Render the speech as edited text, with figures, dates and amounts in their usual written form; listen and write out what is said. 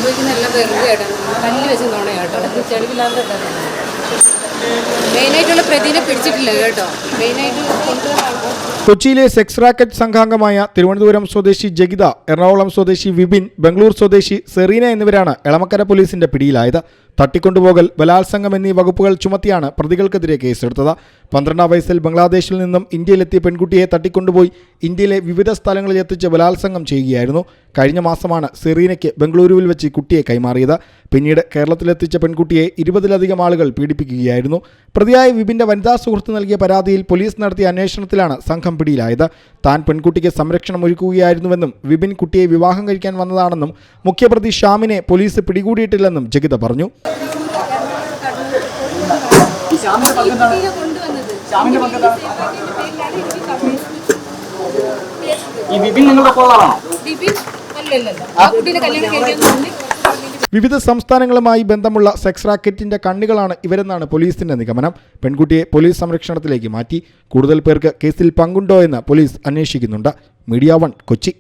സംഭവിക്കുന്ന എല്ലാം വെറുതെ ആയിട്ടാണ്, കല്ല് വെച്ച് നുണയാട്ടോ, തെളിവില്ലാതെ മെയിനായിട്ടുള്ള പ്രതിനെ പിടിച്ചിട്ടില്ല കേട്ടോ. മെയിനായിട്ട് കൊച്ചിയിലെ സെക്സ് റാക്കറ്റ് സംഘാംഗമായ തിരുവനന്തപുരം സ്വദേശി ജഗിത, എറണാകുളം സ്വദേശി വിപിൻ, ബംഗളൂർ സ്വദേശി സെറീന എന്നിവരാണ് എളമക്കര പോലീസിന്റെ പിടിയിലായത്. തട്ടിക്കൊണ്ടുപോകൽ, ബലാത്സംഗം എന്നീ വകുപ്പുകൾ ചുമത്തിയാണ് പ്രതികൾക്കെതിരെ കേസെടുത്തത്. 12 വയസ്സിൽ ബംഗ്ലാദേശിൽ നിന്നും ഇന്ത്യയിലെത്തിയ പെൺകുട്ടിയെ തട്ടിക്കൊണ്ടുപോയി ഇന്ത്യയിലെ വിവിധ സ്ഥലങ്ങളിൽ എത്തിച്ച് ബലാത്സംഗം ചെയ്യുകയായിരുന്നു. കഴിഞ്ഞ മാസമാണ് സെറീനയ്ക്ക് ബംഗളൂരുവിൽ വെച്ച് കുട്ടിയെ കൈമാറിയത്. പിന്നീട് കേരളത്തിലെത്തിച്ച പെൺകുട്ടിയെ 20-ലധികം ആളുകൾ പീഡിപ്പിക്കുകയായിരുന്നു. പ്രതിയായ വിപിന്റെ വനിതാ സുഹൃത്ത് നൽകിയ പരാതിയിൽ പോലീസ് നടത്തിയ അന്വേഷണത്തിലാണ് സംഘം പിടിയിലായത്. താൻ പെൺകുട്ടിക്ക് സംരക്ഷണം ഒരുക്കുകയായിരുന്നുവെന്നും വിപിൻ കുട്ടിയെ വിവാഹം കഴിക്കാൻ വന്നതാണെന്നും മുഖ്യപ്രതി ഷാമിനെ പോലീസ് പിടികൂടിയിട്ടില്ലെന്നും ജഗിത പറഞ്ഞു. വിവിധ സംസ്ഥാനങ്ങളുമായി ബന്ധമുള്ള സെക്സ് റാക്കറ്റിന്റെ കണ്ണികളാണ് ഇവരെന്നാണ് പോലീസിന്റെ നിഗമനം. പെൺകുട്ടിയെ പോലീസ് സംരക്ഷണത്തിലേക്ക് മാറ്റി. കൂടുതൽ പേർക്ക് കേസിൽ പങ്കുണ്ടോ എന്ന് പോലീസ് അന്വേഷിക്കുന്നുണ്ട്. മീഡിയ 1 കൊച്ചി.